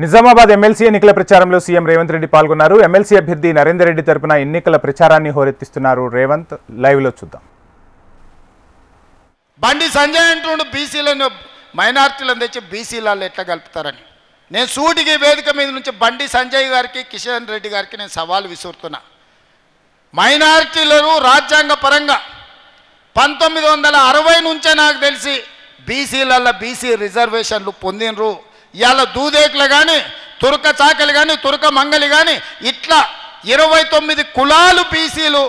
Nizamabad MLC ఎన్నికల ప్రచారంలో CM Revanth Reddy పాల్గొన్నారు. ఎమ్మెల్సీ అభ్యర్థి నరేందర్ రెడ్డి తరపున ఎన్నికల ప్రచారాన్ని హోరెత్తిస్తున్నారు రేవంత్. లైవ్ లో చూద్దాం. బండి సంజయ్ అంటుండు బీసీలను మైనార్టీలను తెచ్చి బీసీలలో ఎట్లా కలుపుతారని. నేను సూటికి వేదిక మీద నుంచి బండి సంజయ్ గారికి కిషన్ రెడ్డి గారికి నేను సవాల్ విసురుతున్నా. మైనార్టీలను రాజ్యాంగ పరంగా 1960 నుంచే నాకు తెలిసి బీసీలలో బీసీ రిజర్వేషన్లు పొందినరు. ఇవాళ దూదేకులు కానీ తురక చాకలి కానీ తురక మంగలి కానీ ఇట్లా 29 కులాలు బీసీలు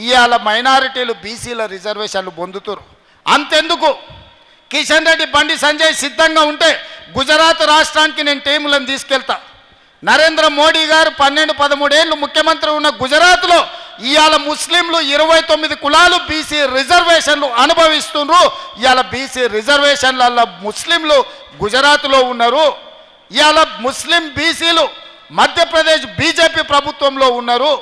ఇవాళ మైనారిటీలు బీసీల రిజర్వేషన్లు పొందుతారు. అంతెందుకు కిషన్ రెడ్డి బండి సంజయ్ సిద్ధంగా ఉంటే గుజరాత్ రాష్ట్రానికి నేను టీములను తీసుకెళ్తా. నరేంద్ర మోడీ గారు 12-13 ఏళ్ళు ముఖ్యమంత్రి ఉన్న గుజరాత్లో ఇవాళ ముస్లింలు 29 కులాలు బీసీ రిజర్వేషన్లు అనుభవిస్తున్నారు. ఇవాళ బీసీ రిజర్వేషన్లలో ముస్లింలు గుజరాత్లో ఉన్నారు. ఇవాళ ముస్లిం బీసీలు మధ్యప్రదేశ్ బీజేపీ ప్రభుత్వంలో ఉన్నారు.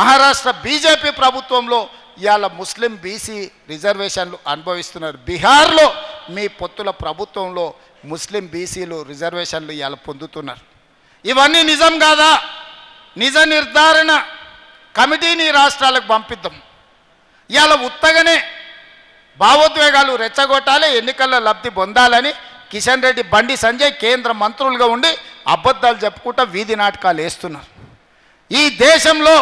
మహారాష్ట్ర బీజేపీ ప్రభుత్వంలో ఇవాళ ముస్లిం బీసీ రిజర్వేషన్లు అనుభవిస్తున్నారు. బీహార్లో మీ పొత్తుల ప్రభుత్వంలో ముస్లిం బీసీలు రిజర్వేషన్లు ఇవాళ పొందుతున్నారు. ఇవన్నీ నిజం కాదా? నిజ నిర్ధారణ కమిటీని రాష్ట్రాలకు పంపిద్దాం. ఇవాళ ఉత్తగానే భావోద్వేగాలు రెచ్చగొట్టాలి, ఎన్నికల్లో లబ్ధి పొందాలని కిషన్ రెడ్డి బండి సంజయ్ కేంద్ర మంత్రులుగా ఉండి అబద్ధాలు చెప్పుకుంటా వీధి నాటకాలు వేస్తున్నారు. ఈ దేశంలో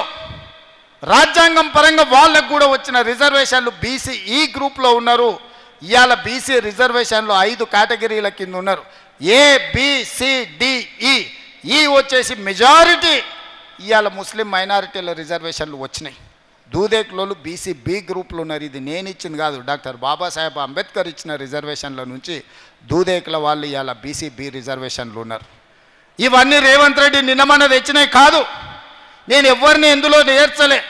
రాజ్యాంగం పరంగా వాళ్ళకు కూడా వచ్చిన రిజర్వేషన్లు బీసీ ఈ గ్రూప్లో ఉన్నారు. ఇవాళ బీసీ రిజర్వేషన్లు 5 కేటగిరీల కింద ఉన్నారు. ABCDE ఈ వచ్చేసి మెజారిటీ ఇవాళ ముస్లిం మైనారిటీల రిజర్వేషన్లు వచ్చినాయి. దూదేకులు బీసీ బి గ్రూప్లు ఉన్నారు. ఇది నేను ఇచ్చింది కాదు, డాక్టర్ బాబాసాహెబ్ అంబేద్కర్ ఇచ్చిన రిజర్వేషన్ల నుంచి దూదేకుల వాళ్ళు ఇవాళ బీసీ బి రిజర్వేషన్లు ఉన్నారు. ఇవన్నీ రేవంత్ రెడ్డి నిన్నమన్న తెచ్చినాయి కాదు. నేను ఎవరిని ఎందులో నేర్చలే.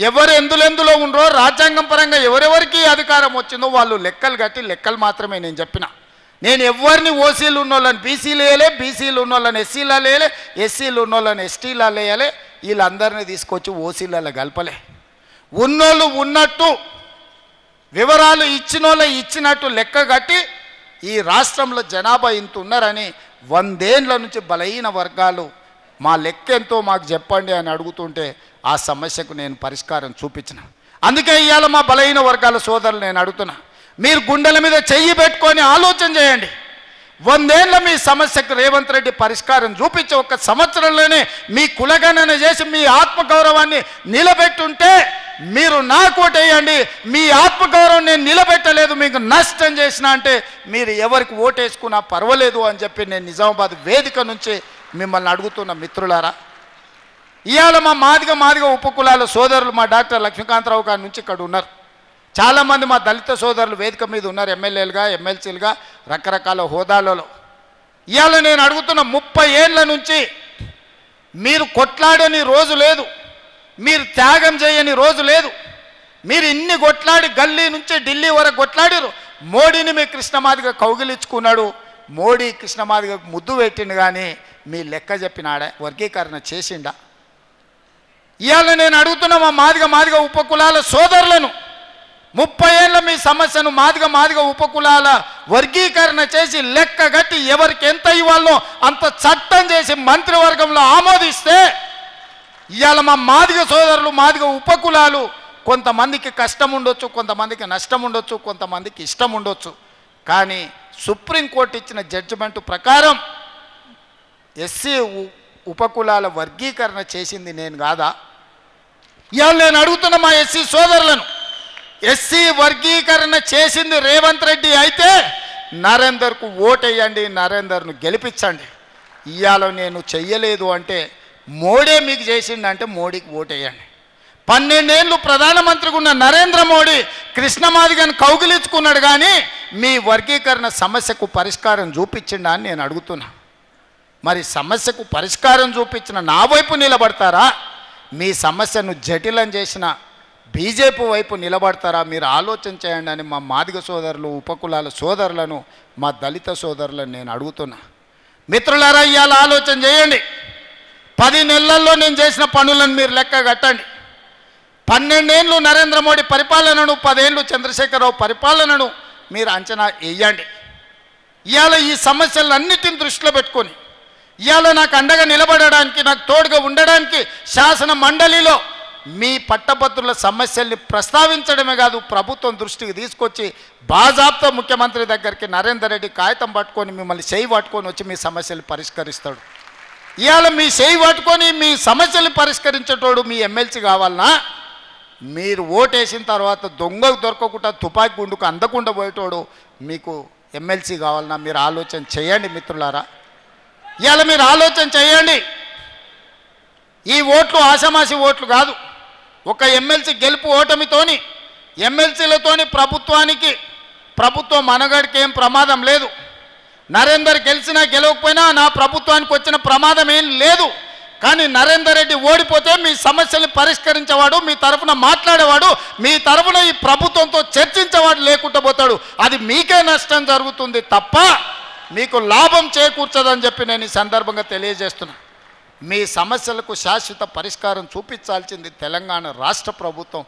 ఎవరు ఎందులో ఉండరో రాజ్యాంగం పరంగా ఎవరెవరికి అధికారం వచ్చిందో వాళ్ళు లెక్కలు కట్టి లెక్కలు మాత్రమే నేను చెప్పిన. నేను ఎవరిని ఓసీలు ఉన్నోళ్ళని బీసీలు వేయలే, బీసీలు ఉన్నోళ్ళని ఎస్సీలలో వేయలే, ఎస్సీలు ఉన్నోళ్ళని ఎస్టీలలో వేయలే, వీళ్ళందరినీ తీసుకొచ్చి ఓసీలలో కలపలే. ఉన్నోళ్ళు ఉన్నట్టు వివరాలు ఇచ్చినోళ్ళు ఇచ్చినట్టు లెక్క కట్టి ఈ రాష్ట్రంలో జనాభా ఇంత ఉన్నారని 100 ఏళ్ల నుంచి బలహీన వర్గాలు మా లెక్క ఎంతో మాకు చెప్పండి అని అడుగుతుంటే ఆ సమస్యకు నేను పరిష్కారం చూపించిన. అందుకే ఇవాళ మా బలహీన వర్గాల సోదరులు నేను అడుగుతున్నా, మీరు గుండెల మీద చెయ్యి పెట్టుకొని ఆలోచన చేయండి. 100 ఏళ్ల మీ సమస్యకు రేవంత్ రెడ్డి పరిష్కారం చూపించి 1 సంవత్సరంలోనే మీ కులగణన చేసి మీ ఆత్మగౌరవాన్ని నిలబెట్టుంటే మీరు నాకు ఓటేయండి. మీ ఆత్మగౌరవం నేను నిలబెట్టలేదు, మీకు నష్టం చేసిన అంటే మీరు ఎవరికి ఓటేసుకున్నా పర్వాలేదు అని చెప్పి నేను నిజామాబాద్ వేదిక నుంచి మిమ్మల్ని అడుగుతున్న మిత్రులారా. ఇవాళ మా మాదిగ ఉపకులాల సోదరులు మా డాక్టర్ లక్ష్మీకాంతరావు గారి నుంచి ఇక్కడ ఉన్నారు. చాలామంది మా దళిత సోదరులు వేదిక మీద ఉన్నారు, ఎమ్మెల్యేలుగా ఎమ్మెల్సీలుగా రకరకాల హోదాలలో. ఇవాళ నేను అడుగుతున్న 30 ఏళ్ల నుంచి మీరు కొట్లాడని రోజు లేదు, మీరు త్యాగం చేయని రోజు లేదు. మీరు ఇన్ని కొట్లాడి గల్లీ నుంచి ఢిల్లీ వరకు కొట్లాడారు. మోడీని మీ కృష్ణమాదిగ కౌగిలించుకున్నాడు, మోడీ కృష్ణమాదిగ ముద్దు పెట్టిండు, కానీ మీ లెక్క చెప్పినాడే వర్గీకరణ చేసిండా? ఇవాళ నేను అడుగుతున్న మా మాదిగ ఉపకులాల సోదరులను 30 ఏళ్ళ మీ సమస్యను మాదిగ ఉపకులాల వర్గీకరణ చేసి లెక్క కట్టి ఎవరికి ఎంత ఇవ్వాలో అంత చట్టం చేసి మంత్రివర్గంలో ఆమోదిస్తే ఇవాళ మా మాదిగ సోదరులు మాదిగ ఉపకులాలు కొంతమందికి కష్టం ఉండొచ్చు, కొంతమందికి నష్టం ఉండొచ్చు, కొంతమందికి ఇష్టం ఉండొచ్చు, కానీ సుప్రీంకోర్టు ఇచ్చిన జడ్జిమెంట్ ప్రకారం ఎస్సీ ఉపకులాల వర్గీకరణ చేసింది నేను కాదా? ఇవాళ నేను అడుగుతున్న మా ఎస్సీ సోదరులను, ఎస్సీ వర్గీకరణ చేసింది రేవంత్ రెడ్డి అయితే నరేందర్కు ఓటేయండి, నరేందర్ను గెలిపించండి. ఇవాళ నేను చెయ్యలేదు అంటే మోడీ మీకు చేసిందంటే మోడీకి ఓటేయండి. 12 ఏళ్ళు ప్రధానమంత్రిగా ఉన్న నరేంద్ర మోడీ కృష్ణమాదిగను కౌగిలించుకున్నాడు, కానీ మీ వర్గీకరణ సమస్యకు పరిష్కారం చూపించిండా అని నేను అడుగుతున్నా. మరి సమస్యకు పరిష్కారం చూపించిన నా వైపు నిలబడతారా, మీ సమస్యను జటిలం చేసిన బీజేపీ వైపు నిలబడతారా? మీరు ఆలోచన చేయండి అని మా మాదిగ సోదరులు ఉపకులాల సోదరులను మా దళిత సోదరులను నేను అడుగుతున్నా. మిత్రులారా, ఇవాళ ఆలోచన చేయండి. 10 నెలల్లో నేను చేసిన పనులను మీరు లెక్క కట్టండి. 12 ఏళ్ళు నరేంద్ర మోడీ పరిపాలనను, 10 ఏళ్ళు చంద్రశేఖరరావు పరిపాలనను మీరు అంచనా వేయండి. ఇవాళ ఈ సమస్యలన్నిటిని దృష్టిలో పెట్టుకొని ఇవాళ నాకు అండగా నిలబడడానికి, నాకు తోడుగా ఉండడానికి శాసన మండలిలో మీ పట్టభద్రుల సమస్యల్ని ప్రస్తావించడమే కాదు, ప్రభుత్వం దృష్టికి తీసుకొచ్చి బాజాబ్తా ముఖ్యమంత్రి దగ్గరికి నరేందర్ రెడ్డి కాగితం పట్టుకొని మిమ్మల్ని చేయి పట్టుకొని వచ్చి మీ సమస్యలు పరిష్కరిస్తాడు. ఇవాళ మీ చేయి పట్టుకొని మీ సమస్యలు పరిష్కరించేటోడు మీ ఎమ్మెల్సీ కావాలన్నా, మీరు ఓటేసిన తర్వాత దొంగకు దొరకకుండా తుపాకీ గుండుకు అందకుండా పోయేటోడు మీకు ఎమ్మెల్సీ కావాలన్నా మీరు ఆలోచన చేయండి మిత్రులారా. ఇవాళ మీరు ఆలోచన చేయండి. ఈ ఓట్లు ఆషామాషి ఓట్లు కాదు. ఒక ఎమ్మెల్సీ గెలుపు ఓటమితోని, ఎమ్మెల్సీలతోని ప్రభుత్వం మనగడికి ఏం ప్రమాదం లేదు. నరేందర్ గెలిచినా గెలవకపోయినా నా ప్రభుత్వానికి వచ్చిన ప్రమాదం ఏం లేదు. కానీ నరేందర్ రెడ్డి ఓడిపోతే మీ సమస్యలు పరిష్కరించేవాడు, మీ తరఫున మాట్లాడేవాడు, మీ తరఫున ఈ ప్రభుత్వంతో చర్చించేవాడు లేకుండా పోతాడు. అది మీకే నష్టం జరుగుతుంది తప్ప మీకు లాభం చేకూర్చదని చెప్పి నేను ఈ సందర్భంగా తెలియజేస్తున్నా. మీ సమస్యలకు శాశ్వత పరిష్కారం చూపించాల్సింది తెలంగాణ రాష్ట్ర ప్రభుత్వం.